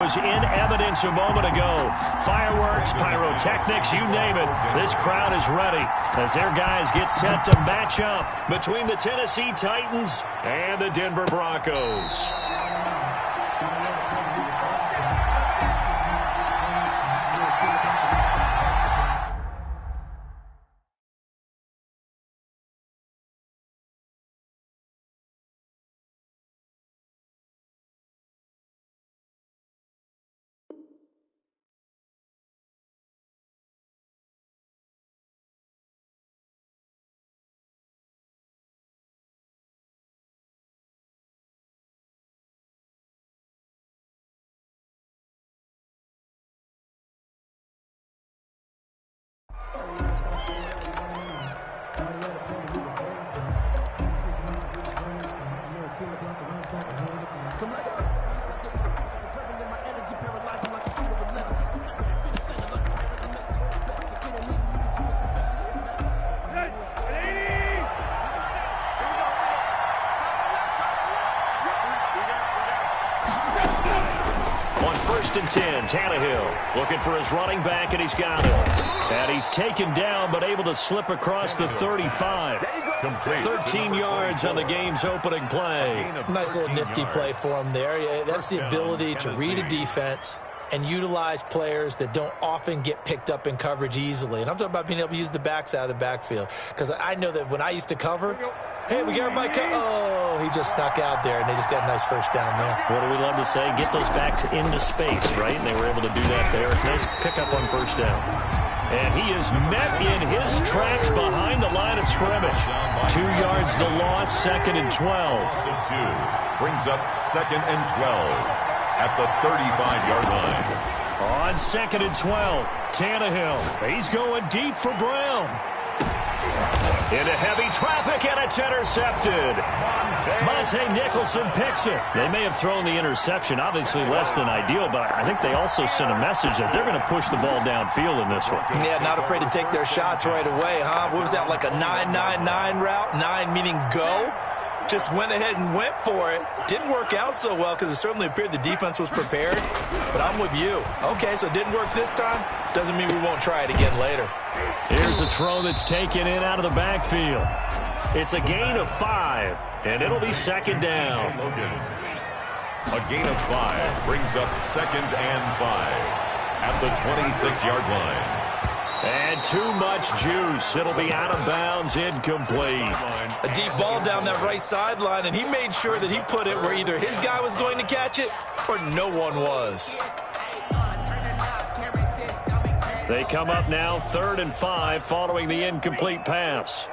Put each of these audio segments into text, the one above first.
Was in evidence a moment ago. Fireworks, pyrotechnics, you name it. This crowd is ready as their guys get set to match up between the Tennessee Titans and the Denver Broncos. On 1st and 10, Tannehill looking for his running back, and he's got it. And he's taken down, but able to slip across the 35. 13 yards on the game's opening play. Nice little nifty play for him there. Yeah, that's the ability to read a defense and utilize players that don't often get picked up in coverage easily. And I'm talking about being able to use the backs out of the backfield. Because I know that when I used to cover, hey, we got everybody covered. Oh, he just snuck out there, and they just got a nice first down there. What do we love to say? Get those backs into space, right? And they were able to do that there. Nice pickup on first down. And he is met in his tracks behind the line of scrimmage. 2 yards the loss, 2nd and 12. Brings up 2nd and 12 at the 35-yard line. On 2nd and 12, Tannehill. He's going deep for Brown. Into heavy traffic, and it's intercepted. Monte Nicholson picks it. They may have thrown the interception, obviously less than ideal, but I think they also sent a message that they're going to push the ball downfield in this one. Yeah, not afraid to take their shots right away, huh? What was that, like a 9-9-9 route? 9 meaning go? Just went ahead and went for it. Didn't work out so well because it certainly appeared the defense was prepared. But I'm with you. Okay, so it didn't work this time. Doesn't mean we won't try it again later. Here's a throw that's taken in out of the backfield. It's a gain of 5, and it'll be 2nd down. A gain of 5 brings up 2nd and 5 at the 26-yard line. And too much juice. It'll be out of bounds, incomplete. A deep ball down that right sideline, and he made sure that he put it where either his guy was going to catch it or no one was. They come up now 3rd and 5 following the incomplete pass.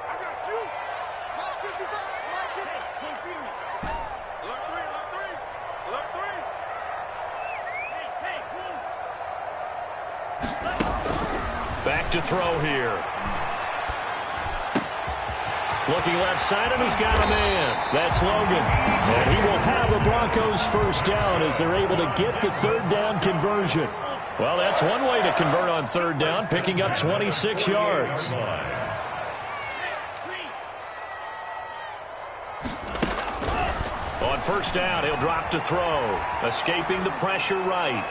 Back to throw here. Looking left side, and he's got a man. That's Logan. And he will have the Broncos first down as they're able to get the 3rd down conversion. Well, that's one way to convert on 3rd down, picking up 26 yards. On 1st down, he'll drop to throw. Escaping the pressure right.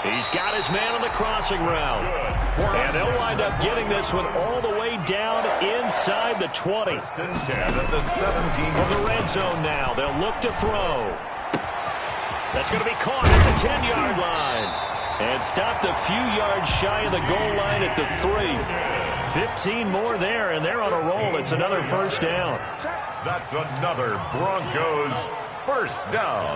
He's got his man on the crossing route. And they'll wind up getting this one all the way down inside the 20. At the 17. From the red zone now, they'll look to throw. That's going to be caught at the 10-yard line. And stopped a few yards shy of the goal line at the 3. 15 more there, and they're on a roll. It's another first down. That's another Broncos first down.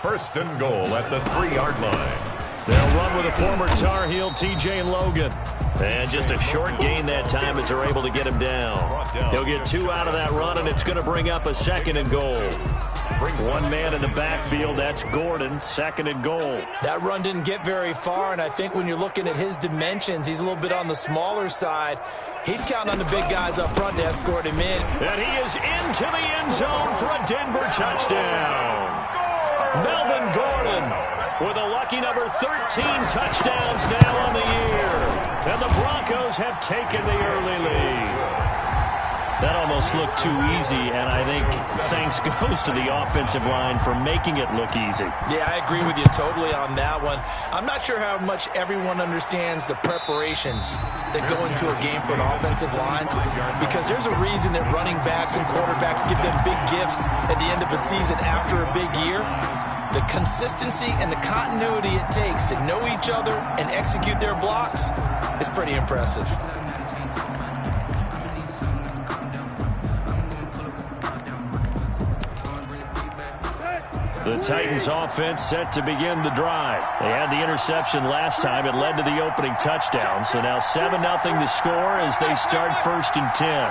1st and goal at the 3-yard line. They'll run with a former Tar Heel, TJ Logan. And just a short gain that time as they're able to get him down. He'll get 2 out of that run, and it's going to bring up a 2nd and goal. One man in the backfield, that's Gordon, 2nd and goal. That run didn't get very far, and I think when you're looking at his dimensions, he's a little bit on the smaller side. He's counting on the big guys up front to escort him in. And he is into the end zone for a Denver touchdown. Melvin Gordon with a lucky number 13 touchdowns now on the year. And the Broncos have taken the early lead. That almost looked too easy, and I think thanks goes to the offensive line for making it look easy. Yeah, I agree with you totally on that one. I'm not sure how much everyone understands the preparations that go into a game for an offensive line, because there's a reason that running backs and quarterbacks give them big gifts at the end of a season after a big year. The consistency and the continuity it takes to know each other and execute their blocks is pretty impressive. The Titans offense set to begin the drive. They had the interception last time. It led to the opening touchdown. So now 7-0 to score as they start 1st and 10.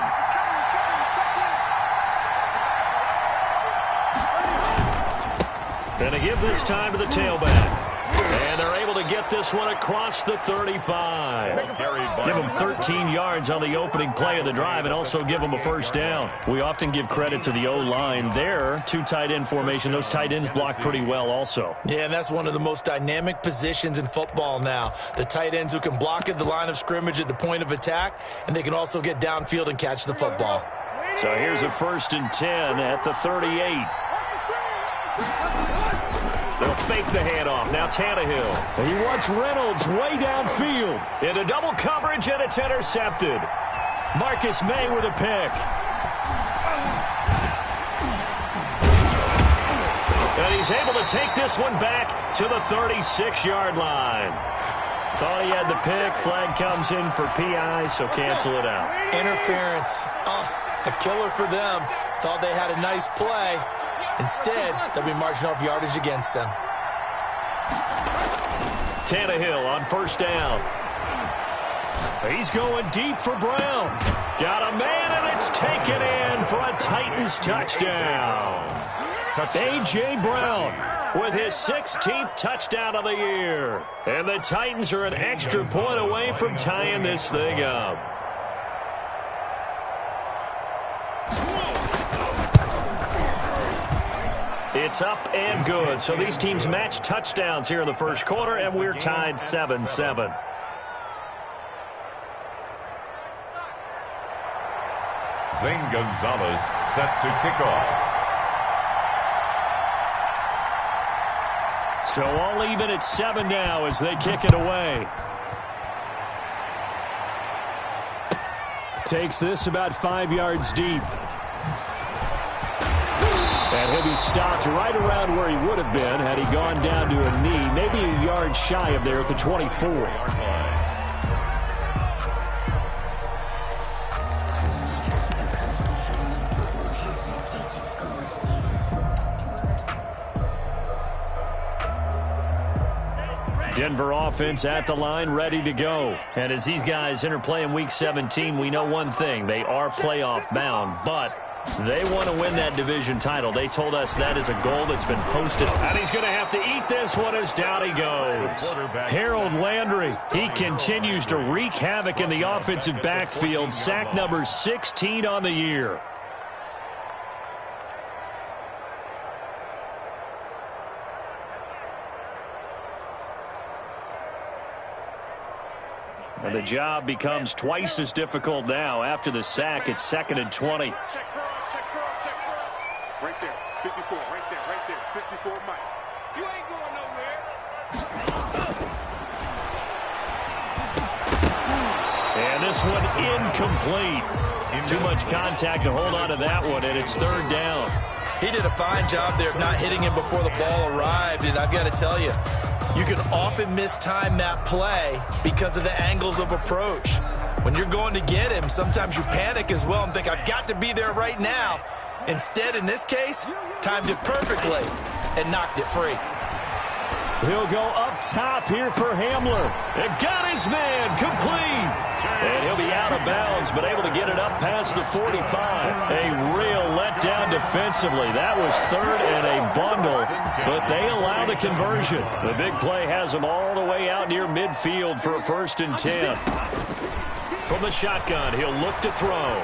Going to give this time to the tailback. And they're able to get this one across the 35. Give them 13 yards on the opening play of the drive and also give them a 1st down. We often give credit to the O-line there. 2 tight end formation. Those tight ends block pretty well also. Yeah, and that's one of the most dynamic positions in football now. The tight ends who can block at the line of scrimmage at the point of attack, and they can also get downfield and catch the football. So here's a 1st and 10 at the 38. They'll fake the handoff. Now Tannehill. He wants Reynolds way downfield. Into double coverage, and it's intercepted. Marcus May with a pick. And he's able to take this one back to the 36-yard line. Thought he had the pick. Flag comes in for PI, so cancel it out. Interference. Oh, a killer for them. Thought they had a nice play. Instead, they'll be marching off yardage against them. Tannehill on 1st down. He's going deep for Brown. Got a man, and it's taken in for a Titans touchdown. A.J. Brown with his 16th touchdown of the year. And the Titans are an extra point away from tying this thing up. It's up and good. So these teams match touchdowns here in the 1st quarter, and we're tied 7-7. Zane Gonzalez set to kick off. So all even at 7 now as they kick it away. Takes this about 5 yards deep. And he'll be stopped right around where he would have been had he gone down to a knee, maybe a yard shy of there at the 24. Denver offense at the line, ready to go. And as these guys interplay in Week 17, we know one thing. They are playoff bound, but they want to win that division title. They told us that is a goal that's been posted. And he's going to have to eat this one as down he goes. Harold Landry, he continues to wreak havoc in the offensive backfield. Sack number 16 on the year. And the job becomes twice as difficult now. After the sack, it's 2nd and 20. Check cross, check cross, check cross. Right there, 54, right there, 54, Mike. You ain't going nowhere. And this one incomplete. Too much contact to hold on to that one, and it's 3rd down. He did a fine job there of not hitting him before the ball arrived, and I've got to tell you, you can often mistime that play because of the angles of approach. When you're going to get him, sometimes you panic as well and think, I've got to be there right now. Instead, in this case, timed it perfectly and knocked it free. He'll go up top here for Hamler. And got his man complete. And he'll be out of bounds, but able to get it up past the 45. A real letdown defensively. That was 3rd and a bundle, but they allow the conversion. The big play has them all the way out near midfield for a 1st and 10. From the shotgun, he'll look to throw.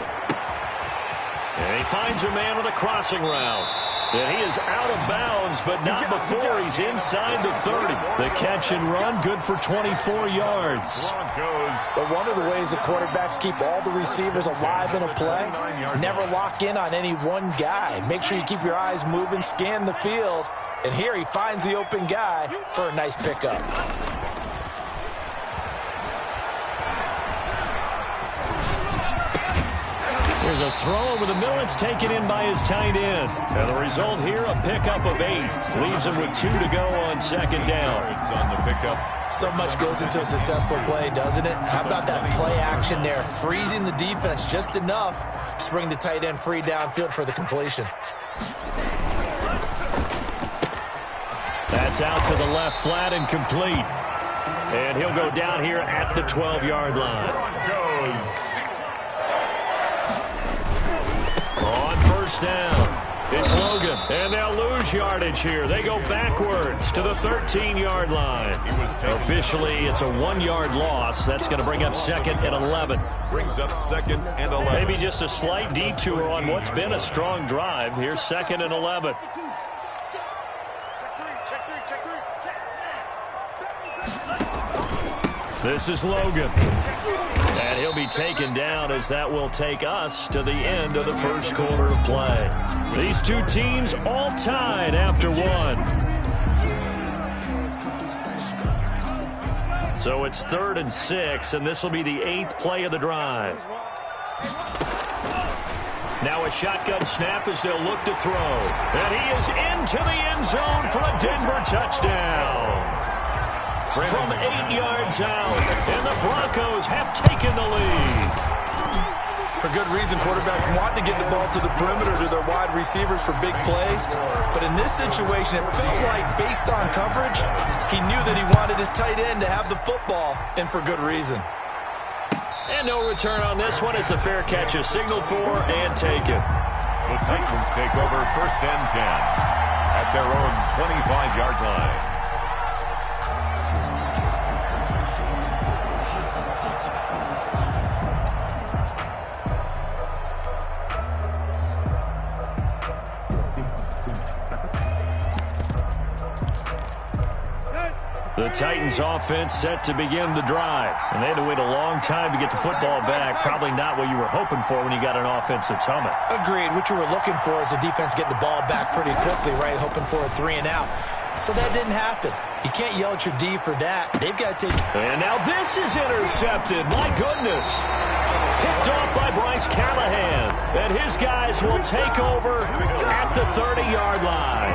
And he finds a man on a crossing route. And he is out of bounds, but not before he's inside the 30. The catch and run, good for 24 yards. But one of the ways the quarterbacks keep all the receivers alive in a play, never lock in on any one guy. Make sure you keep your eyes moving, scan the field. And here he finds the open guy for a nice pickup. There's a throw over the middle. It's taken in by his tight end. And the result here, a pickup of 8. Leaves him with 2 to go on second down. On the pickup. So much goes into a successful play, doesn't it? How about that play action there? Freezing the defense just enough to bring the tight end free downfield for the completion. That's out to the left, flat and complete. And he'll go down here at the 12-yard line. On first down, it's Logan. And they'll lose yardage here. They go backwards to the 13-yard line. Officially, it's a 1-yard loss. That's going to bring up 2nd and 11. Brings up 2nd and 11. Maybe just a slight detour on what's been a strong drive. Here's 2nd and 11. This is Logan. And he'll be taken down as that will take us to the end of the first quarter of play. These two teams all tied after 1. So it's 3rd and 6, and this will be the 8th play of the drive. Now a shotgun snap as they'll look to throw. And he is into the end zone for a Denver touchdown. From 8 yards out, and the Broncos have taken the lead. For good reason, quarterbacks want to get the ball to the perimeter to their wide receivers for big plays. But in this situation, it felt like, based on coverage, he knew that he wanted his tight end to have the football, and for good reason. And no return on this one as the fair catch is signaled for and taken. The Titans take over 1st and 10 at their own 25-yard line. The Titans offense set to begin the drive. And they had to wait a long time to get the football back. Probably not what you were hoping for when you got an offense that's humming. Agreed. What you were looking for is the defense getting the ball back pretty quickly, right? Hoping for a 3 and out. So that didn't happen. You can't yell at your D for that. They've got to take... And now this is intercepted. My goodness. Picked off by Bryce Callahan. And his guys will take over at the 30-yard line.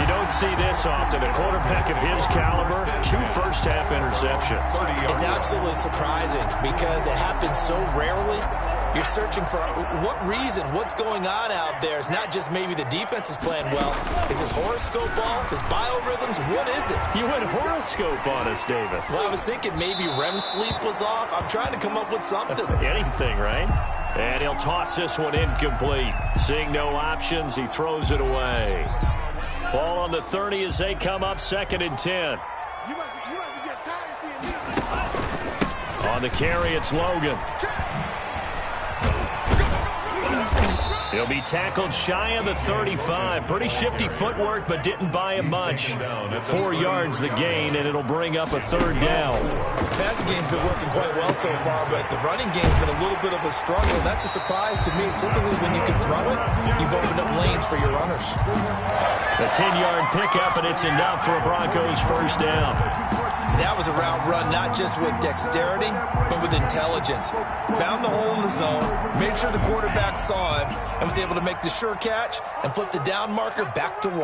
You don't see this often. A quarterback of his caliber, 2 first-half interceptions. It's absolutely surprising because it happens so rarely. You're searching for what reason, what's going on out there. It's not just maybe the defense is playing well. Is his horoscope off? His biorhythms? What is it? You went horoscope on us, David. Well, I was thinking maybe REM sleep was off. I'm trying to come up with something. Anything, right? And he'll toss this one incomplete. Seeing no options, he throws it away. Ball on the 30 as they come up 2nd and 10. You must be getting tired of seeing me. On the carry, it's Logan. He'll be tackled shy of the 35. Pretty shifty footwork, but didn't buy him much. 4 yards the gain, and it'll bring up a 3rd down. The passing game's been working quite well so far, but the running game's been a little bit of a struggle. That's a surprise to me. Typically, when you can throw it, you've opened up lanes for your runners. A 10-yard pickup, and it's enough for a Broncos first down. That was a route run not just with dexterity, but with intelligence. Found the hole in the zone, made sure the quarterback saw him, and was able to make the sure catch and flip the down marker back to 1.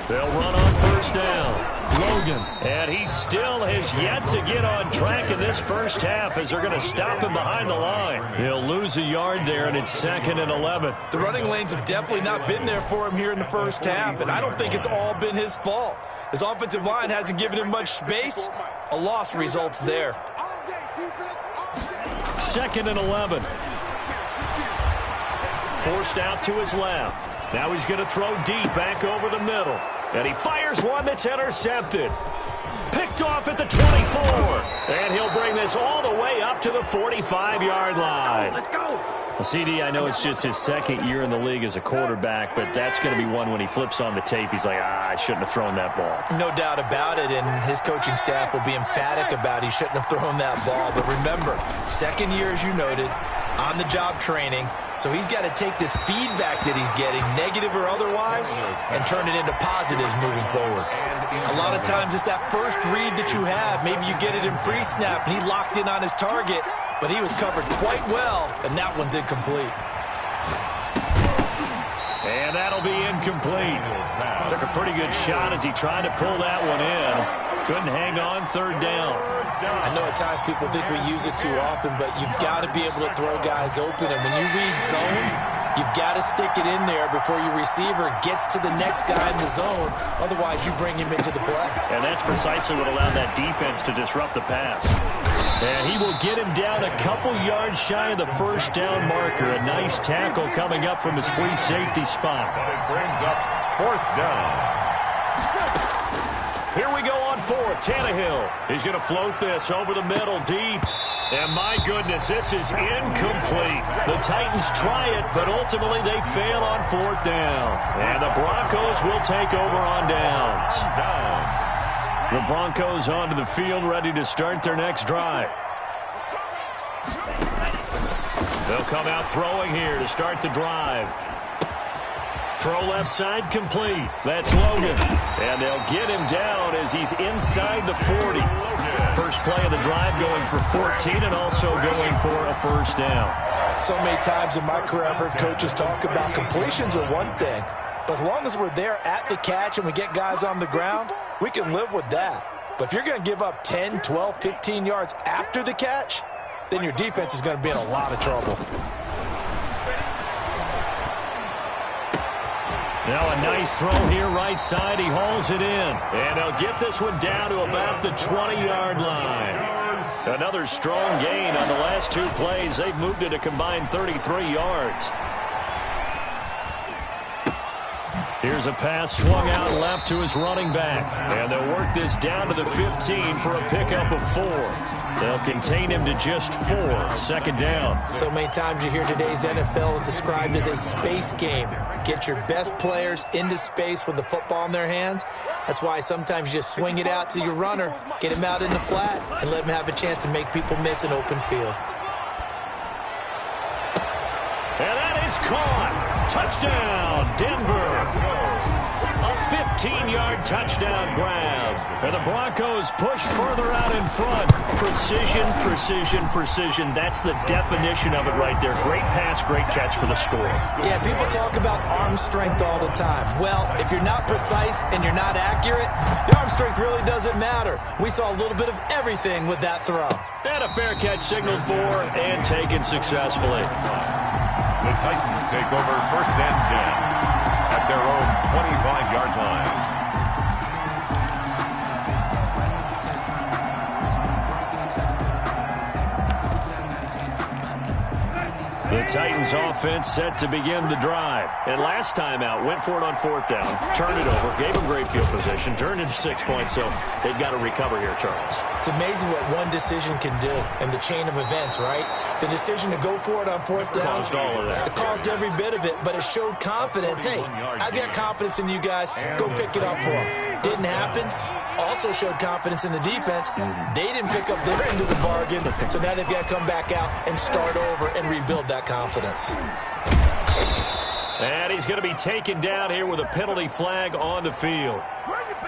They'll run on first down. Logan. And he still has yet to get on track in this first half as they're going to stop him behind the line. He'll lose a yard there, and it's 2nd and 11. The running lanes have definitely not been there for him here in the first half, and I don't think it's all been his fault. His offensive line hasn't given him much space. A loss results there. 2nd and 11. Forced out to his left. Now he's going to throw deep back over the middle. And he fires one that's intercepted. Picked off at the 24. And he'll bring this all the way up to the 45-yard line. Let's go. Well, CD, I know it's just his second year in the league as a quarterback, but that's going to be one when he flips on the tape, he's like, I shouldn't have thrown that ball. No doubt about it, and his coaching staff will be emphatic about he shouldn't have thrown that ball. But remember, second year, as you noted, on-the-job training, so he's got to take this feedback that he's getting, negative or otherwise, and turn it into positives moving forward. A lot of times it's that first read that you have. Maybe you get it in pre-snap, and he locked in on his target, but he was covered quite well, and that one's incomplete. And that'll be incomplete. Took a pretty good shot as he tried to pull that one in. Couldn't hang on, third down. I know at times people think we use it too often, but you've got to be able to throw guys open. And when you read zone, you've got to stick it in there before your receiver gets to the next guy in the zone. Otherwise, you bring him into the play. And that's precisely what allowed that defense to disrupt the pass. And he will get him down a couple yards shy of the first down marker. A nice tackle coming up from his free safety spot. It brings up fourth down. Here we go on fourth. Tannehill. He's going to float this over the middle deep. And my goodness, this is incomplete. The Titans try it, but ultimately they fail on fourth down. And the Broncos will take over on downs. The Broncos onto the field, ready to start their next drive. They'll come out throwing here to start the drive. Throw left side complete. That's Logan. And they'll get him down as he's inside the 40. First play of the drive going for 14 and also going for a first down. So many times in my career I've heard coaches talk about completions are one thing. But as long as we're there at the catch and we get guys on the ground, we can live with that. But if you're going to give up 10, 12, 15 yards after the catch, then your defense is going to be in a lot of trouble. Now a nice throw here right side. He hauls it in. And they'll get this one down to about the 20-yard line. Another strong gain on the last two plays. They've moved it a combined 33 yards. Here's a pass swung out left to his running back. And they'll work this down to the 15 for a pickup of 4. They'll contain him to just 4. Second down. So many times you hear today's NFL described as a space game. Get your best players into space with the football in their hands. That's why sometimes you just swing it out to your runner, get him out in the flat, and let him have a chance to make people miss an open field. And that is caught. Touchdown, Denver. A 15-yard touchdown grab. And the Broncos push further out in front. Precision, precision, precision. That's the definition of it right there. Great pass, great catch for the score. Yeah, people talk about arm strength all the time. Well, if you're not precise and you're not accurate, the arm strength really doesn't matter. We saw a little bit of everything with that throw. And a fair catch signaled for and taken successfully. The Titans take over first and 10 at their own 25-yard line. The Titans offense set to begin the drive. And last time out, went for it on fourth down, turned it over, gave them great field position, turned into 6 points, so they've got to recover here, Charles. It's amazing what one decision can do in the chain of events, right? The decision to go for it on fourth down. Caused all of that. It caused every bit of it, but it showed confidence. Hey, I've got confidence in you guys. Go pick it up for them. Didn't happen. Also showed confidence in the defense. They didn't pick up their end of the bargain, so now they've got to come back out and start over and rebuild that confidence. And he's going to be taken down here with a penalty flag on the field.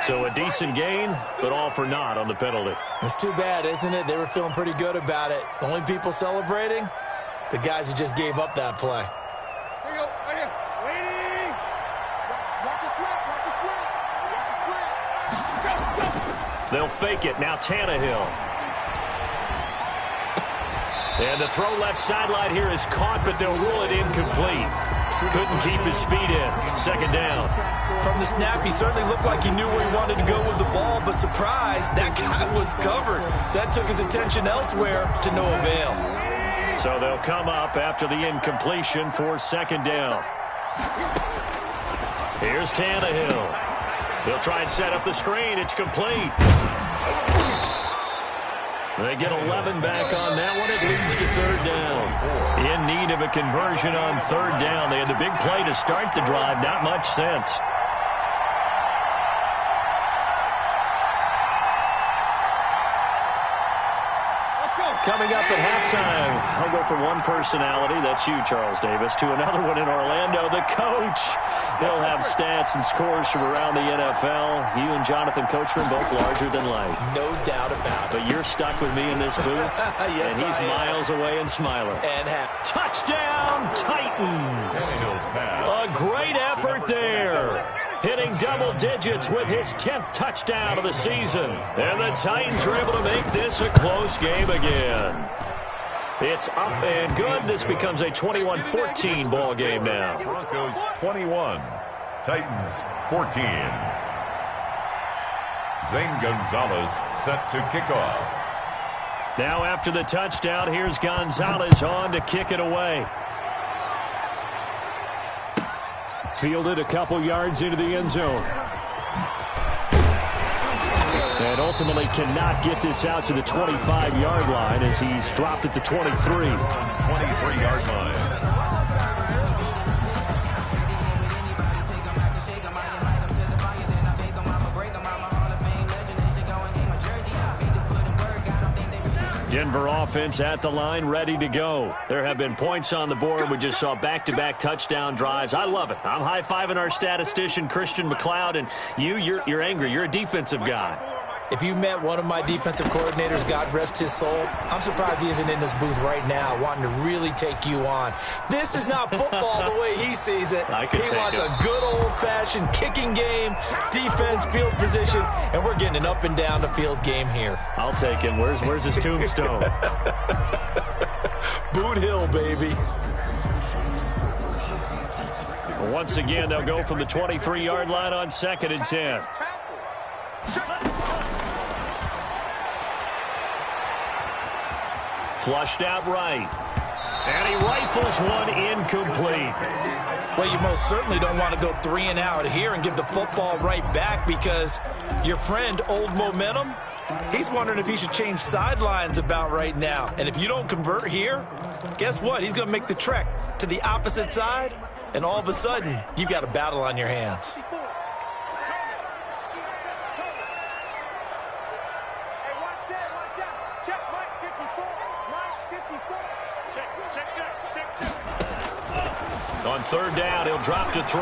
So a decent gain, but all for naught on the penalty. It's too bad, isn't it? They were feeling pretty good about it. The only people celebrating, the guys who just gave up that play. Here you go, right here. Waiting. Watch a slap, watch a slap. Watch a slap. Go, go. They'll fake it. Now Tannehill. And the throw left sideline here is caught, but they'll rule it incomplete. Couldn't keep his feet in. Second down. From the snap, he certainly looked like he knew where he wanted to go with the ball, but surprise, that guy was covered. So that took his attention elsewhere to no avail. So they'll come up after the incompletion for second down. Here's Tannehill. They'll try and set up the screen. It's complete. They get 11 back on that one. It leads to third down. In need of a conversion on third down. They had the big play to start the drive. Not much sense. Coming up at halftime, I'll go from one personality, that's you, Charles Davis, to another one in Orlando, the coach. He'll have stats and scores from around the NFL. You and Jonathan Coachman both larger than life. No doubt about it. But you're stuck with me in this booth, yes, and he's miles away and smiling. And touchdown, Titans! A great effort there. Hitting double digits with his 10th touchdown of the season. And the Titans are able to make this a close game again. It's up and good. This becomes a 21-14 ball game now. Broncos 21, Titans 14. Zane Gonzalez set to kick off. Now after the touchdown, here's Gonzalez on to kick it away. Fielded a couple yards into the end zone. And ultimately cannot get this out to the 25-yard line as he's dropped at the 23. 23-yard line. Denver offense at the line, ready to go. There have been points on the board. We just saw back-to-back touchdown drives. I love it. I'm high-fiving our statistician, Christian McLeod, and you're angry. You're a defensive guy. If you met one of my defensive coordinators, God rest his soul, I'm surprised he isn't in this booth right now wanting to really take you on. This is not football the way he sees it. He wants a good old-fashioned kicking game, defense, field position, and we're getting an up-and-down-the-field game here. I'll take him. Where's his tombstone? Boot Hill, baby. Once again, they'll go from the 23-yard line on 2nd and 10. Flushed out right. And he rifles one incomplete. Well, you most certainly don't want to go 3 and out here and give the football right back because your friend, Old Momentum, he's wondering if he should change sidelines about right now. And if you don't convert here, guess what? He's going to make the trek to the opposite side, and all of a sudden, you've got a battle on your hands. On third down, he'll drop to throw.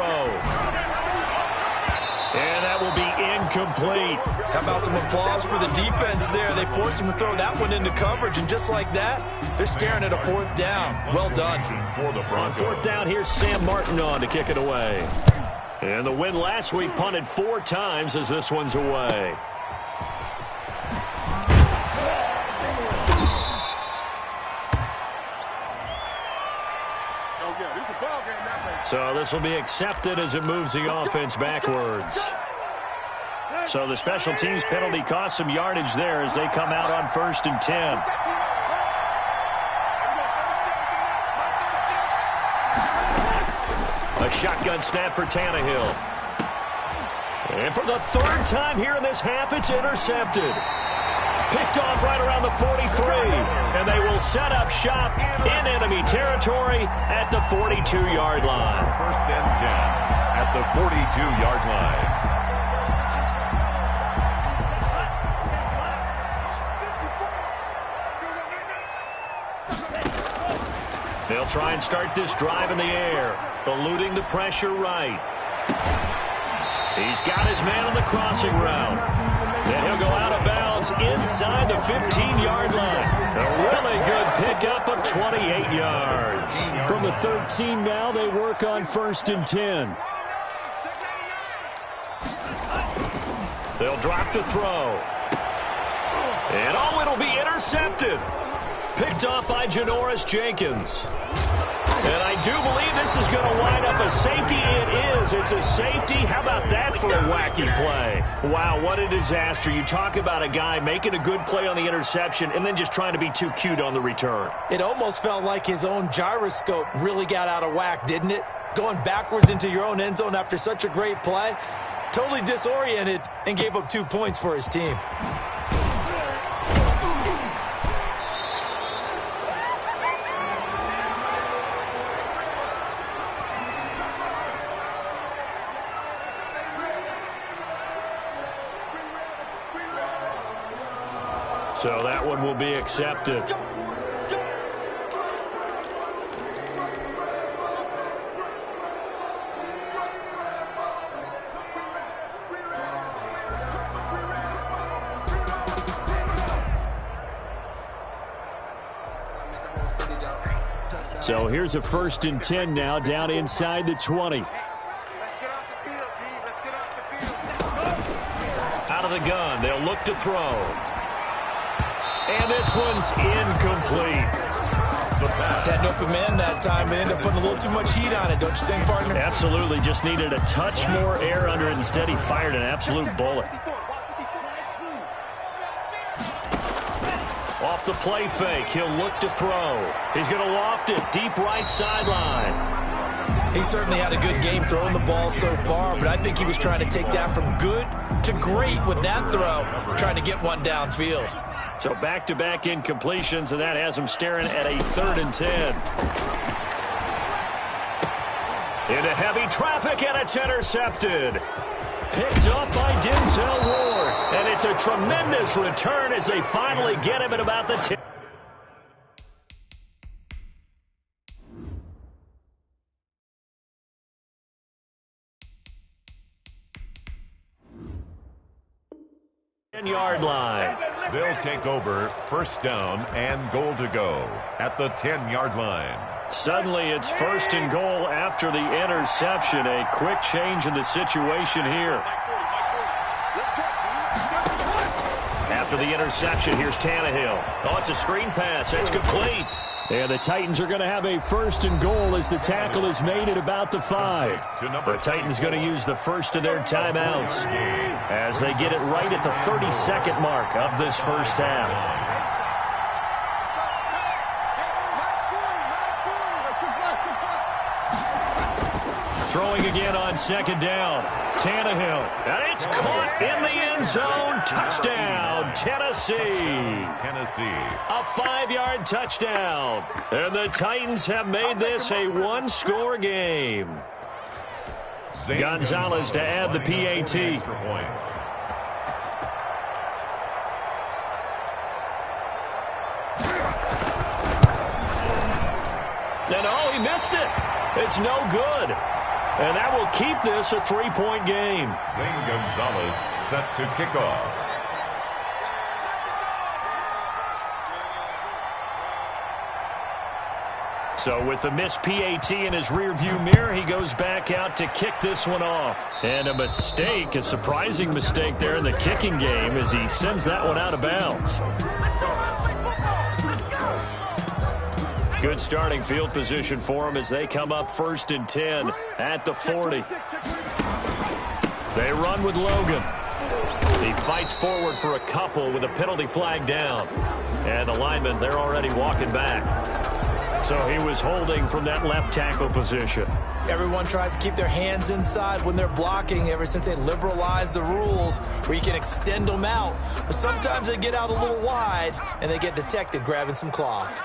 And that will be incomplete. How about some applause for the defense there? They forced him to throw that one into coverage, and just like that, they're staring at a 4th down. Well done. On 4th down, here's Sam Martin on to kick it away. And the win last week punted 4 times as this one's away. So this will be accepted as it moves the offense backwards. So the special teams penalty cost some yardage there as they come out on 1st and 10. A shotgun snap for Tannehill. And for the 3rd time here in this half, it's intercepted. Picked off right around the 43. And they will set up shop in enemy territory at the 42-yard line. 1st and 10 at the 42-yard line. They'll try and start this drive in the air, eluding the pressure right. He's got his man on the crossing route. Then he'll go out of bounds inside the 15-yard line. A really good pickup of 28 yards. From the 13 now, they work on 1st and 10. They'll drop to throw. And it'll be intercepted. Picked off by Janoris Jenkins. And I do believe this is going to wind up a safety. It is. It's a safety. How about that for a wacky play? Wow, what a disaster. You talk about a guy making a good play on the interception and then just trying to be too cute on the return. It almost felt like his own gyroscope really got out of whack, didn't it? Going backwards into your own end zone after such a great play. Totally disoriented and gave up 2 points for his team. So that one will be accepted. So here's a 1st and 10 now, down inside the 20. Let's get off the field, D. Let's get off the field. Out of the gun, they'll look to throw. And this one's incomplete. Had an open man that time, but ended up putting a little too much heat on it, don't you think, partner? Absolutely, just needed a touch more air under it. Instead, he fired an absolute bullet. Off the play fake, he'll look to throw. He's going to loft it, deep right sideline. He certainly had a good game throwing the ball so far, but I think he was trying to take that from good to great with that throw, trying to get one downfield. So back-to-back incompletions, and that has him staring at a 3rd and 10. Into heavy traffic, and it's intercepted. Picked up by Denzel Ward. And it's a tremendous return as they finally get him at about the 10. Yard line. They'll take over 1st down and goal to go at the 10-yard line. Suddenly it's 1st and goal after the interception. A quick change in the situation here. After the interception, here's Tannehill. Oh, it's a screen pass. It's complete. And the Titans are going to have a 1st and goal as the tackle is made at about the 5. The Titans going to use the first of their timeouts as they get it right at the 32nd mark of this first half. Throwing again on 2nd down. Tannehill. And it's caught in the end zone. Touchdown, Tennessee. A 5-yard touchdown. And the Titans have made this a one-score game. Gonzalez to add the PAT. And oh, he missed it. It's no good. And that will keep this a 3-point game. Zane Gonzalez set to kick off. So with the missed PAT in his rearview mirror, he goes back out to kick this one off. And a mistake, a surprising mistake there in the kicking game as he sends that one out of bounds. Good starting field position for them as they come up 1st and 10 at the 40. They run with Logan. He fights forward for a couple with a penalty flag down. And the linemen, they're already walking back. So he was holding from that left tackle position. Everyone tries to keep their hands inside when they're blocking ever since they liberalized the rules where you can extend them out. But sometimes they get out a little wide and they get detected grabbing some cloth.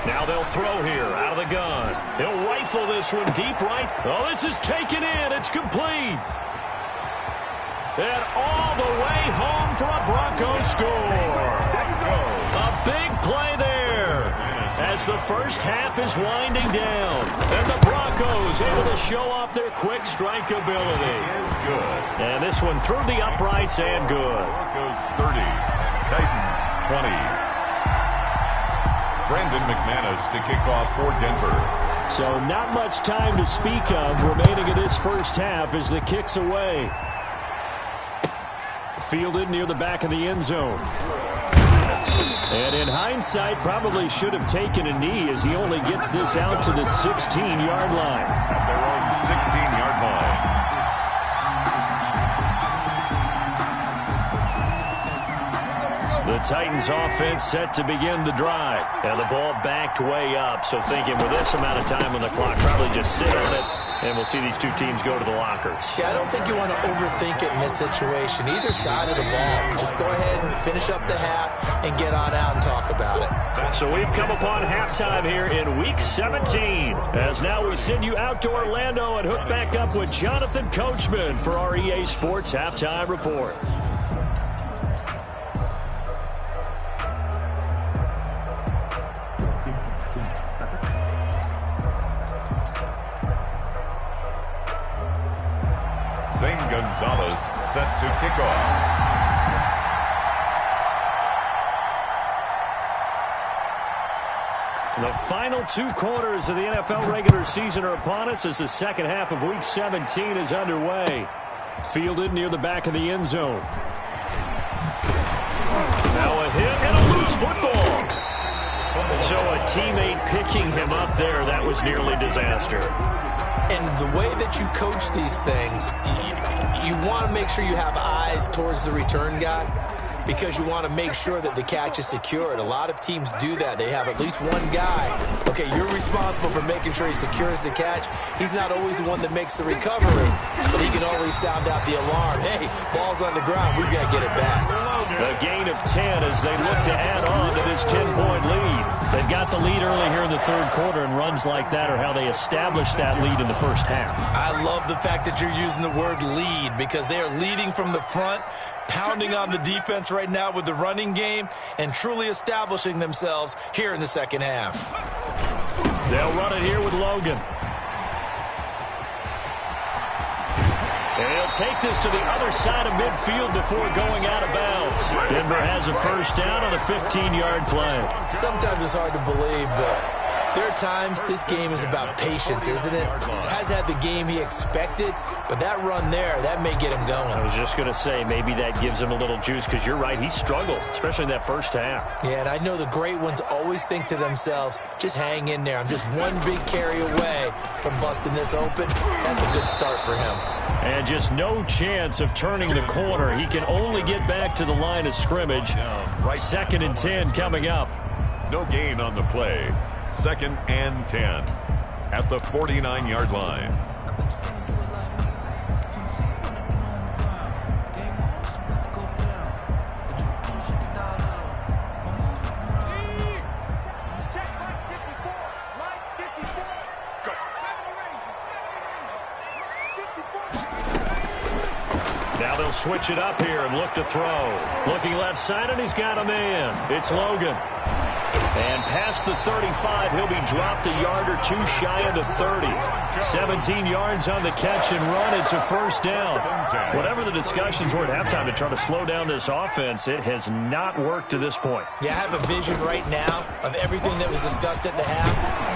Now they'll throw here out of the gun. He'll rifle this one deep right. Oh, this is taken in. It's complete. And all the way home for a Broncos score. A big play there as the first half is winding down. And the Broncos able to show off their quick strike ability. Good. And this one through the uprights and good. Broncos 30, Titans 20. Brandon McManus to kick off for Denver. So not much time to speak of remaining in this first half as the kick's away. Fielded near the back of the end zone. And in hindsight, probably should have taken a knee as he only gets this out to the 16-yard line. At their own 16-yard line. The Titans offense set to begin the drive. And the ball backed way up. So thinking with this amount of time on the clock, probably just sit on it And we'll see these two teams go to the lockers. Yeah, I don't think you want to overthink it in this situation. Either side of the ball. Just go ahead and finish up the half and get on out and talk about it. So we've come upon halftime here in Week 17. As now we send you out to Orlando and hook back up with Jonathan Coachman for our EA Sports Halftime Report. Zane Gonzalez set to kick off. The final 2 quarters of the NFL regular season are upon us as the second half of Week 17 is underway. Fielded near the back of the end zone. Now a hit and a loose football. So a teammate picking him up there, that was nearly disaster. And the way that you coach these things, you want to make sure you have eyes towards the return guy because you want to make sure that the catch is secured. A lot of teams do that. They have at least one guy. Okay, you're responsible for making sure he secures the catch. He's not always the one that makes the recovery, but he can always sound out the alarm. Hey, ball's on the ground. We've got to get it back. A gain of 10 as they look to add on to this 10-point lead. They've got the lead early here in the third quarter, and runs like that are how they establish that lead in the first half. I love the fact that you're using the word lead because they are leading from the front, pounding on the defense right now with the running game, and truly establishing themselves here in the second half. They'll run it here with Logan. And he'll take this to the other side of midfield before going out of bounds. Denver has a first down on a 15-yard play. Sometimes it's hard to believe, but there are times this game is about patience, isn't it? Has had the game he expected, but that run there, that may get him going. I was just going to say, maybe that gives him a little juice because you're right, he struggled, especially in that first half. Yeah, and I know the great ones always think to themselves, just hang in there. I'm just one big carry away from busting this open. That's a good start for him. And just no chance of turning the corner. He can only get back to the line of scrimmage. Second and 10 coming up. No gain on the play. 2nd and 10 at the 49-yard line. Now they'll switch it up here and look to throw. Looking left side, and he's got a man. It's Logan. And past the 35, he'll be dropped a yard or two shy of the 30. 17 yards on the catch and run. It's a first down. Whatever the discussions were at halftime to try to slow down this offense, it has not worked to this point. Yeah, I have a vision right now of everything that was discussed at the half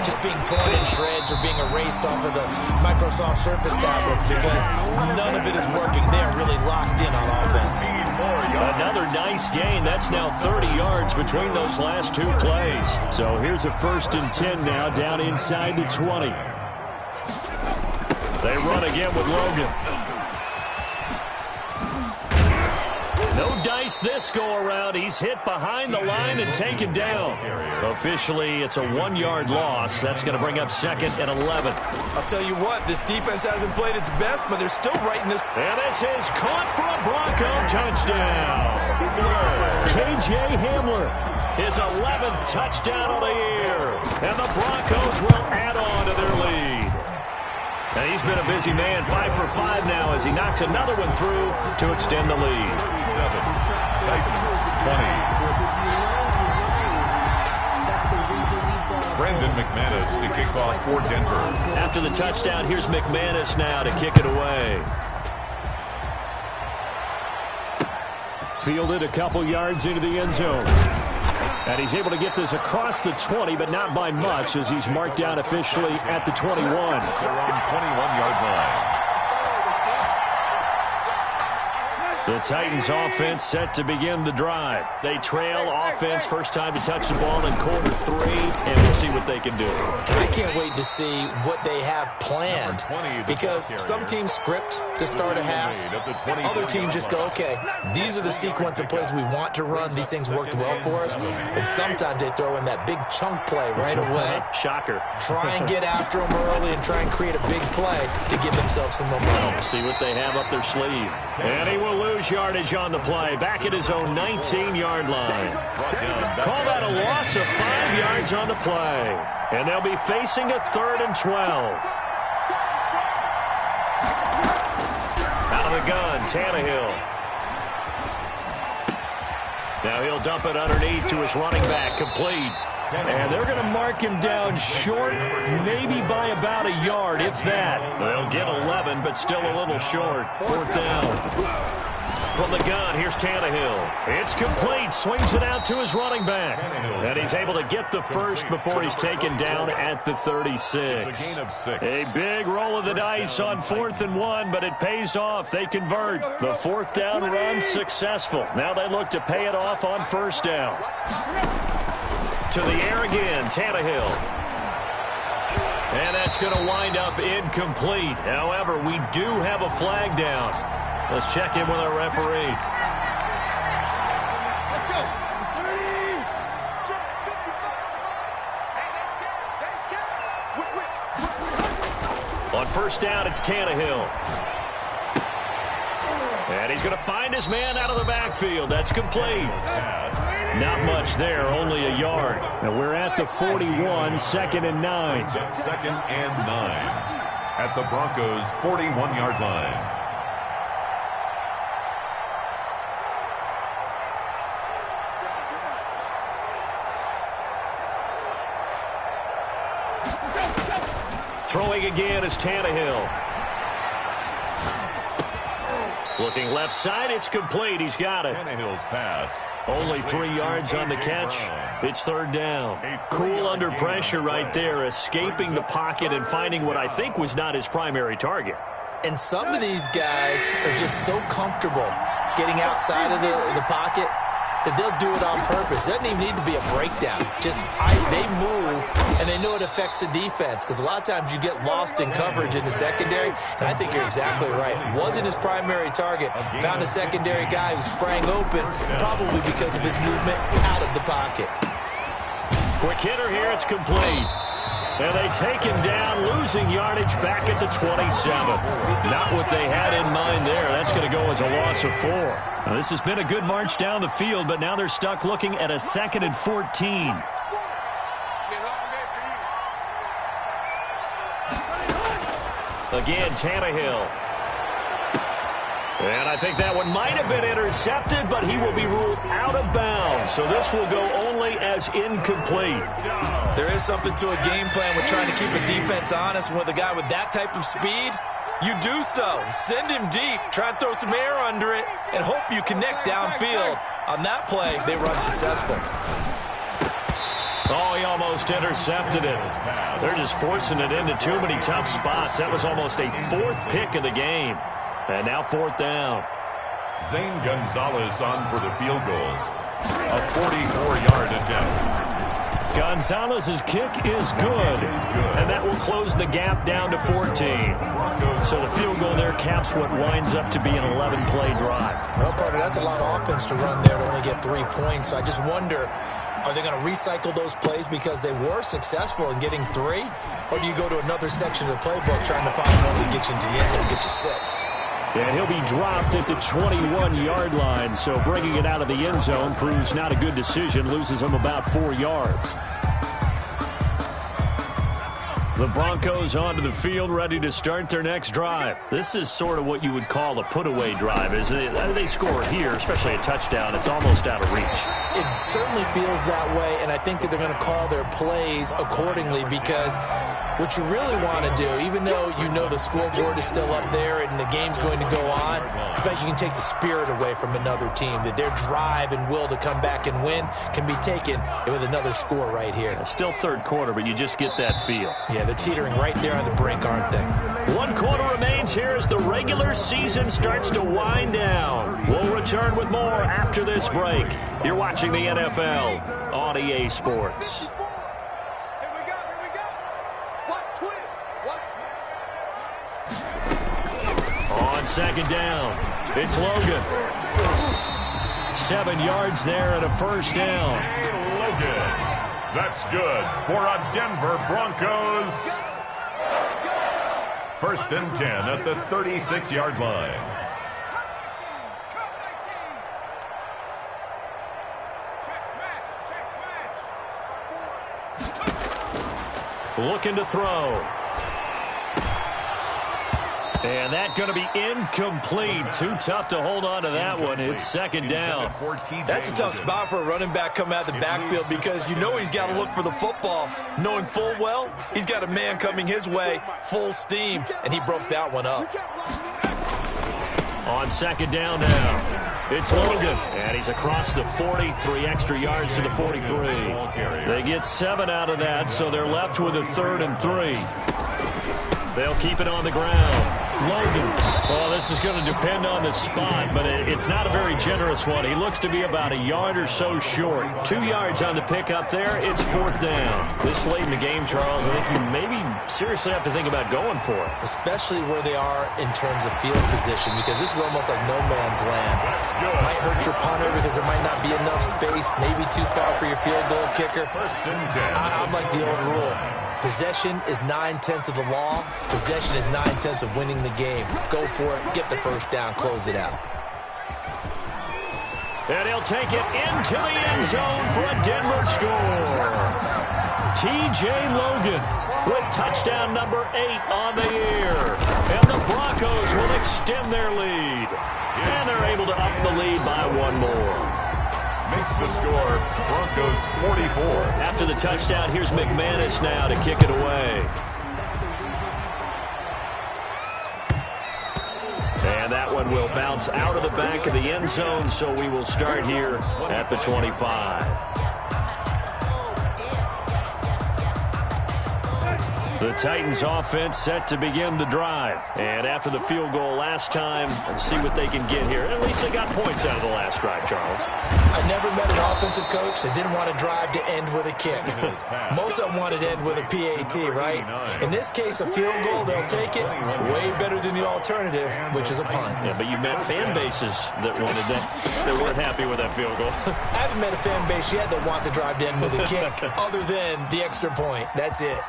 just being torn in shreds or being erased off of the Microsoft Surface tablets because none of it is working. They are really locked in on offense. Another nice gain. That's now 30 yards between those last two plays. So here's a 1st and 10 now down inside the 20. They run again with Logan. No dice this go-around. He's hit behind the line and taken down. Officially, it's a 1-yard loss. That's going to bring up 2nd and 11. I'll tell you what, this defense hasn't played its best, but they're still right in this. And this is caught for a Bronco touchdown. K.J. Hamler, his 11th touchdown of the year. And the Broncos will add on to their lead. And he's been a busy man, 5 for 5 now as he knocks another one through to extend the lead. 37, Titans 20. Brandon McManus to kick off for Denver. After the touchdown, here's McManus now to kick it away. Fielded a couple yards into the end zone. And he's able to get this across the 20, but not by much as he's marked down officially at the 21. They're on 21-yard line. The Titans offense set to begin the drive. They trail offense first time to touch the ball in quarter 3, and we'll see what they can do. And I can't wait to see what they have planned, because some teams script to start a half. Other teams just go, okay, these are the sequence of plays we want to run. These things worked well for us. And sometimes they throw in that big chunk play right away. Shocker. Try and get after them early and try and create a big play to give themselves some momentum. See what they have up their sleeve. And he will lose yardage on the play, back at his own 19-yard line. Call that a loss of 5 yards on the play. And they'll be facing a 3rd and 12. Out of the gun, Tannehill. Now he'll dump it underneath to his running back, complete. And they're going to mark him down short, maybe by about a yard, if that. They'll get 11, but still a little short. 4th down. From the gun, here's Tannehill. It's complete. Swings it out to his running back. And he's able to get the first before he's taken down at the 36. A big roll of the dice on 4th and 1, but it pays off. They convert. The 4th down run successful. Now they look to pay it off on 1st down. To the air again, Tannehill. And that's going to wind up incomplete. However, we do have a flag down. Let's check in with our referee. On 1st down, it's Tannehill. And he's going to find his man out of the backfield. That's complete. Not much there, only a yard. Now we're at the 41, 2nd and 9. 2nd and 9 at the Broncos' 41-yard line. Throwing again is Tannehill. Looking left side, it's complete. He's got it. Tannehill's pass. Only 3 yards on the catch. It's 3rd down. Cool under pressure right there, escaping the pocket and finding what I think was not his primary target. And some of these guys are just so comfortable getting outside of the pocket that they'll do it on purpose. It doesn't even need to be a breakdown. They move, and they know it affects the defense, because a lot of times you get lost in coverage in the secondary, and I think you're exactly right. Wasn't his primary target. Found a secondary guy who sprang open, probably because of his movement out of the pocket. Quick hitter here, it's complete. And they take him down, losing yardage back at the 27. Not what they had in mind there. That's going to go as a loss of 4. Now, this has been a good march down the field, but now they're stuck looking at a 2nd and 14. Again, Tannehill. And I think that one might have been intercepted, but he will be ruled out of bounds. So this will go only as incomplete. There is something to a game plan with trying to keep a defense honest. With a guy with that type of speed, you do so. Send him deep. Try and throw some air under it and hope you connect downfield. On that play, they run successful. Oh, he almost intercepted it. They're just forcing it into too many tough spots. That was almost a 4th pick of the game. And now 4th down. Zane Gonzalez on for the field goal. A 44-yard attempt. Gonzalez's kick is good. And that will close the gap down to 14. So the field goal there caps what winds up to be an 11-play drive. Well, Carter, that's a lot of offense to run there to only get 3 points. So I just wonder, are they going to recycle those plays because they were successful in getting 3? Or do you go to another section of the playbook trying to find ones that get you into the end zone and get you 6? And he'll be dropped at the 21-yard line, so bringing it out of the end zone proves not a good decision, loses him about 4 yards. The Broncos onto the field, ready to start their next drive. This is sort of what you would call a put-away drive, isn't it? They score here, especially a touchdown. It's almost out of reach. It certainly feels that way, and I think that they're going to call their plays accordingly, because what you really want to do, even though you know the scoreboard is still up there and the game's going to go on, I think you can take the spirit away from another team, that their drive and will to come back and win can be taken with another score right here. Still 3rd quarter, but you just get that feel. Yeah, they're teetering right there on the brink, aren't they? 1 quarter remaining. headlines here as the regular season starts to wind down. We'll return with more after this break. You're watching the NFL on EA Sports. On second down, it's Logan. 7 yards there and a first down. Hey, Logan. That's good for a Denver Broncos. 1st and 10 at the 36-yard line. Looking to throw. And that's going to be incomplete. Too tough to hold on to that one. It's second down. That's a tough spot for a running back coming out of the backfield because you know he's got to look for the football, knowing full well he's got a man coming his way, full steam, and he broke that one up. On second down now, it's Logan, and he's across the 40, 3 extra yards to the 43. They get 7 out of that, so they're left with a 3rd and 3. They'll keep it on the ground. Logan. Well, this is going to depend on the spot, but it's not a very generous one. He looks to be about a yard or so short. 2 yards on the pickup there. It's 4th down. This late in the game, Charles, I think you maybe seriously have to think about going for it. Especially where they are in terms of field position, because this is almost like no man's land. Might hurt your punter because there might not be enough space, maybe too far for your field goal kicker. I'm like the old rule. Possession is 9/10 of the law. Possession is 9/10 of winning the game. Go for it. Get the first down. Close it out. And he'll take it into the end zone for a Denver score. T.J. Logan with touchdown number 8 on the year. And the Broncos will extend their lead. And they're able to up the lead by 1 more. Makes the score Broncos 44. After the touchdown, here's McManus now to kick it away. And that one will bounce out of the back of the end zone, so we will start here at the 25. The Titans offense set to begin the drive. And after the field goal last time, let's see what they can get here. At least they got points out of the last drive, Charles. I never met an offensive coach that didn't want to drive to end with a kick. Most of them wanted to end with a PAT, right? In this case, a field goal, they'll take it. Way better than the alternative, which is a punt. Yeah, but you met fan bases that wanted that, that weren't happy with that field goal. I haven't met a fan base yet that wants to drive to end with a kick, other than the extra point. That's it.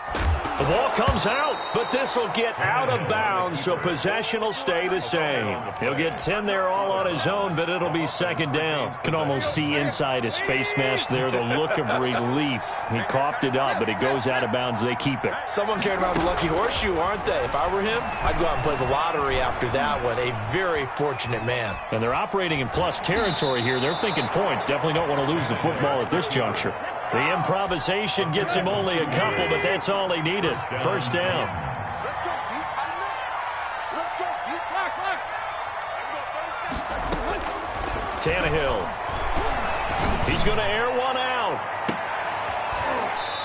The ball comes out, but this will get out of bounds, so possession will stay the same. He'll get 10 there all on his own, but it'll be second down. Can almost see inside his face mask there the look of relief. He coughed it up, but it goes out of bounds. They keep it. Someone carried around the lucky horseshoe, aren't they? If I were him, I'd go out and play the lottery after that one. A very fortunate man. And they're operating in plus territory here. They're thinking points. Definitely don't want to lose the football at this juncture. The improvisation gets him only a couple, but that's all he needed. First down. Let's go, you tighten up. Let's go, you tackle. Tannehill. He's going to air one out.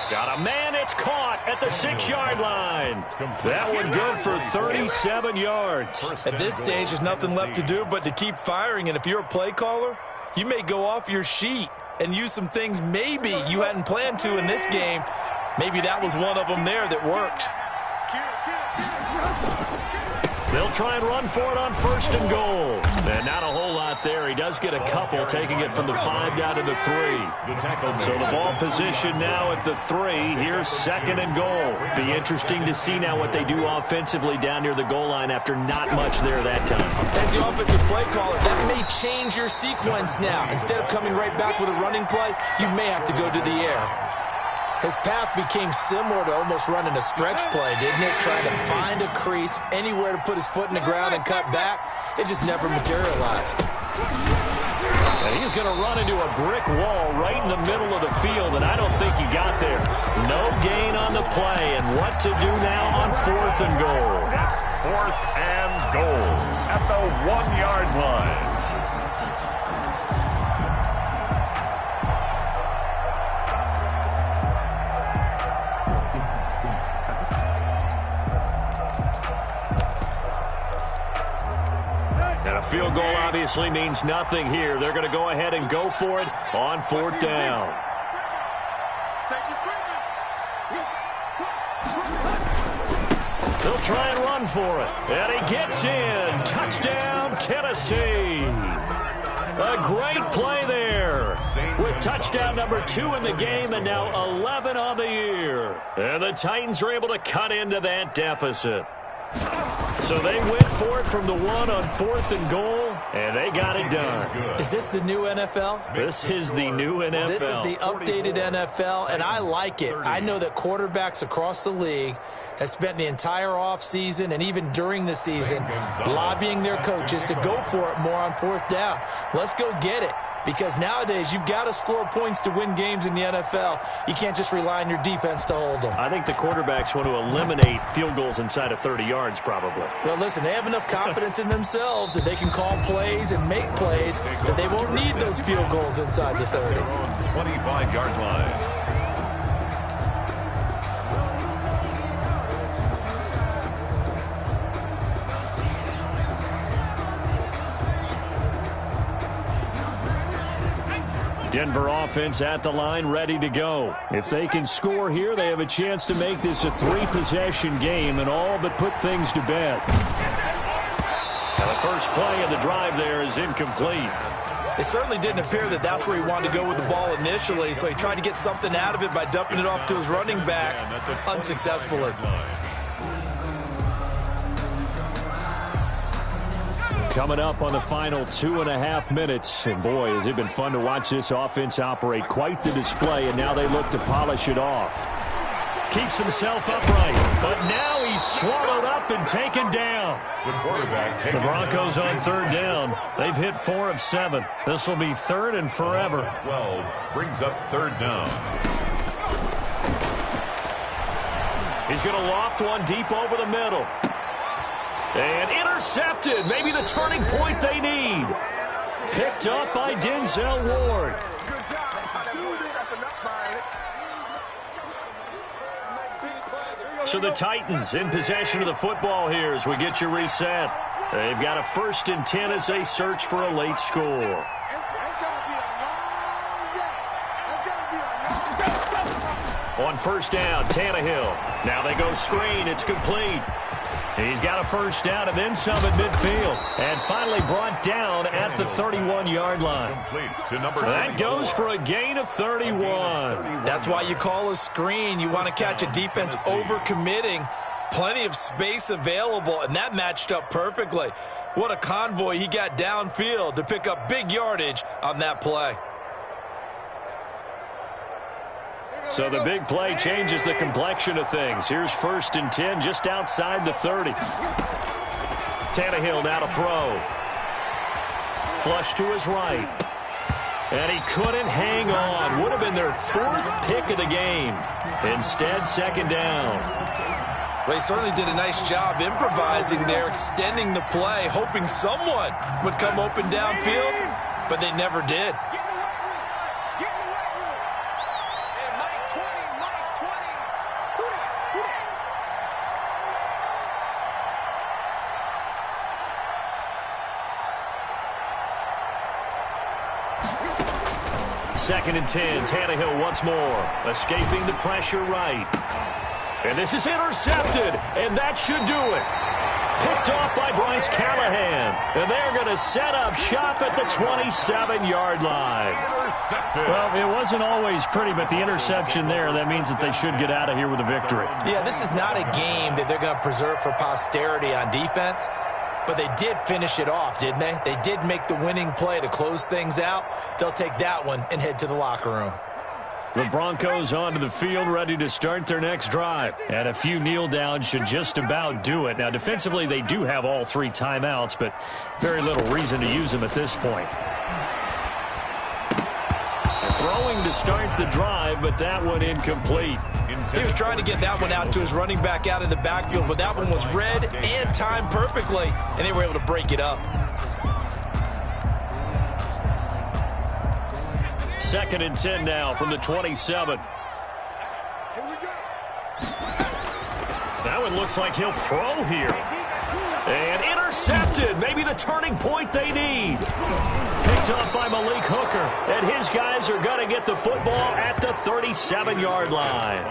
Got a man. It's caught at the 6-yard line. That one good for 37 yards. At this stage, there's nothing left to do but to keep firing. And if you're a play caller, you may go off your sheet and use some things maybe you hadn't planned to in this game. Maybe that was one of them there that worked. They'll try and run for it on first and goal. And not a whole lot there. He does get a couple, taking it from the 5 down to the 3. So the ball position now at the 3. Here's second and goal. Be interesting to see now what they do offensively down near the goal line after not much there that time. As the offensive play caller, that may change your sequence now. Instead of coming right back with a running play, you may have to go to the air. His path became similar to almost running a stretch play, didn't it? Trying to find a crease, anywhere to put his foot in the ground and cut back. It just never materialized. And he's going to run into a brick wall right in the middle of the field, and I don't think he got there. No gain on the play, and what to do now on fourth and goal? It's 4th and goal at the 1-yard line. A field goal obviously means nothing here. They're going to go ahead and go for it on 4th down. They'll try and run for it. And he gets in. Touchdown, Tennessee. A great play there with touchdown number 2 in the game and now 11 on the year. And the Titans are able to cut into that deficit. So they went for it from the 1 on 4th and goal, and they got it done. Is this the new NFL? This is the new NFL. This is the updated NFL, and I like it. I know that quarterbacks across the league have spent the entire offseason and even during the season lobbying their coaches to go for it more on 4th down. Let's go get it. Because nowadays, you've got to score points to win games in the NFL. You can't just rely on your defense to hold them. I think the quarterbacks want to eliminate field goals inside of 30 yards, probably. Well, listen, they have enough confidence in themselves that they can call plays and make plays that they won't need those field goals inside the 30. 25-yard line. Denver offense at the line, ready to go. If they can score here, they have a chance to make this a 3-possession game and all but put things to bed. Now the first play of the drive there is incomplete. It certainly didn't appear that that's where he wanted to go with the ball initially, so he tried to get something out of it by dumping it off to his running back unsuccessfully. Coming up on the final 2.5 minutes. And boy, has it been fun to watch this offense operate. Quite the display, and now they look to polish it off. Keeps himself upright, but now he's swallowed up and taken down. The Broncos on 3rd down. They've hit 4 of 7. This will be 3rd and forever. 12 brings up 3rd down. He's going to loft one deep over the middle. And intercepted. Maybe the turning point they need. Picked up by Denzel Ward. So the Titans in possession of the football here as we get you reset. They've got a 1st and 10 as they search for a late score. On 1st down, Tannehill. Now they go screen. It's complete. He's got a 1st down and then some at midfield. And finally brought down at the 31-yard line. That goes for a gain of 31. That's why you call a screen. You want to catch a defense overcommitting. Plenty of space available, and that matched up perfectly. What a convoy he got downfield to pick up big yardage on that play. So the big play changes the complexion of things. Here's 1st and 10 just outside the 30. Tannehill now to throw. Flush to his right. And he couldn't hang on. Would have been their 4th pick of the game. Instead, 2nd down. Well, he certainly did a nice job improvising there, extending the play, hoping someone would come open downfield, but they never did. Second and 10, Tannehill once more, escaping the pressure right. And this is intercepted, and that should do it. Picked off by Bryce Callahan, and they're going to set up shop at the 27-yard line. Well, it wasn't always pretty, but the interception there, that means that they should get out of here with a victory. Yeah, this is not a game that they're going to preserve for posterity on defense. But they did finish it off, didn't they? They did make the winning play to close things out. They'll take that one and head to the locker room. The Broncos onto the field, ready to start their next drive. And a few kneel downs should just about do it. Now, defensively, they do have all 3 timeouts, but very little reason to use them at this point. Throwing to start the drive, but that one incomplete. He was trying to get that one out to his running back out of the backfield, but that one was read and timed perfectly, and they were able to break it up. 2nd and 10 now from the 27. That one looks like he'll throw here. And intercepted. Maybe the turning point they need. Picked up by Malik Hooker, and his guys are going to get the football at the 37-yard line.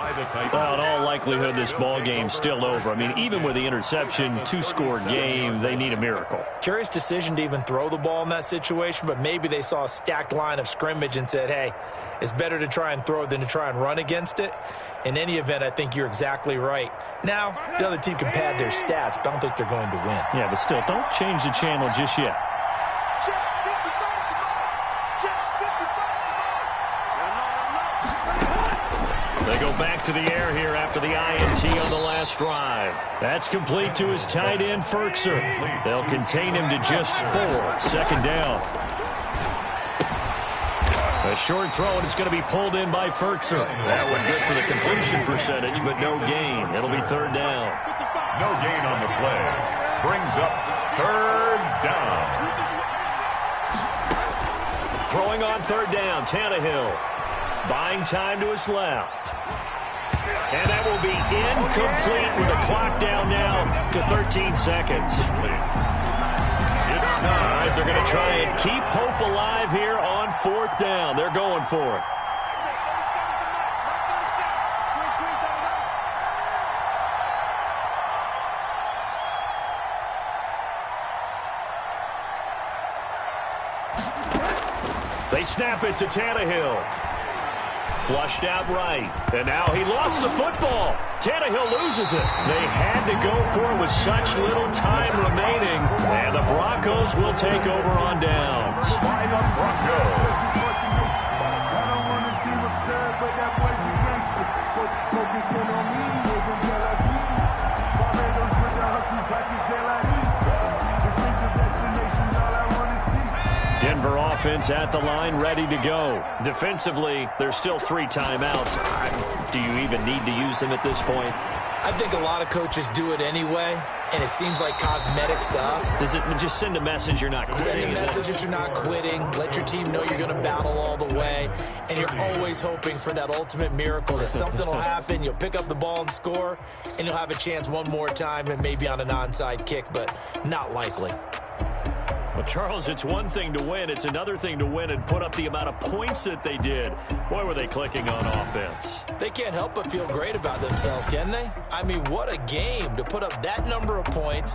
Well, in all likelihood, this ball game's still over. I mean, even with the interception, two-score game, they need a miracle. Curious decision to even throw the ball in that situation, but maybe they saw a stacked line of scrimmage and said, hey, it's better to try and throw than to try and run against it. In any event, I think you're exactly right. Now, the other team can pad their stats, but I don't think they're going to win. Yeah, but still, don't change the channel just yet. They go back to the air here after the INT on the last drive. That's complete to his tight end, Ferkser. They'll contain him to just 4. Second down. A short throw, and it's going to be pulled in by Ferkser. That one good for the completion percentage, but no gain. It'll be third down. No gain on the play. Brings up third down. Throwing on third down, Tannehill. Buying time to his left. And that will be incomplete with a clock down now to 13 seconds. All right, they're going to try and keep hope alive here on fourth down. They're going for it. They snap it to Tannehill. Flushed out right. And now he lost the football. Tannehill loses it. They had to go for it with such little time remaining. And the Broncos will take over on downs. By the Broncos. Denver offense at the line, ready to go. Defensively, there's still 3 timeouts. Do you even need to use them at this point? I think a lot of coaches do it anyway, and it seems like cosmetics to us. Does it just send a message you're not quitting? Send a message that you're not quitting. Let your team know you're going to battle all the way, and you're always hoping for that ultimate miracle that something will happen, you'll pick up the ball and score, and you'll have a chance one more time and maybe on an onside kick, but not likely. Well, Charles, it's one thing to win. It's another thing to win and put up the amount of points that they did. Boy, were they clicking on offense. They can't help but feel great about themselves, can they? I mean, what a game to put up that number of points.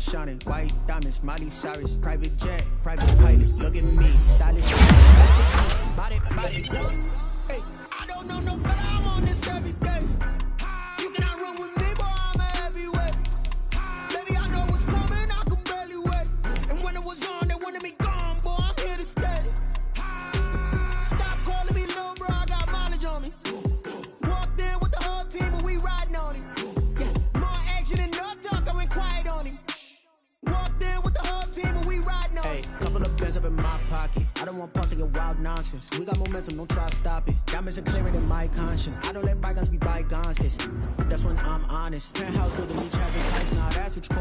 Shining, white diamonds, Miley Cyrus, private jet, private pilot, look at me, stylish, body, hey, I don't know no better, I'm on this every day, you cannot run with me, boy, I'm a heavyweight, baby, I know what's coming, I could barely wait, and when it was on, they wanted me gone, boy, I'm here to stay, stop calling me little bro, I got mileage on me, walked in with the whole team, and we riding on it, yeah, more action and no talk, I went quiet on him. Walked in with the whole team and we riding on. Hey, couple of bands up in my pocket. I don't want pulse and wild nonsense. We got momentum, don't try to stop it. Diamonds are clearer than my conscience. I don't let bygones be bygones. That's when I'm honest. Penthouse building each having ice. Now that's what you call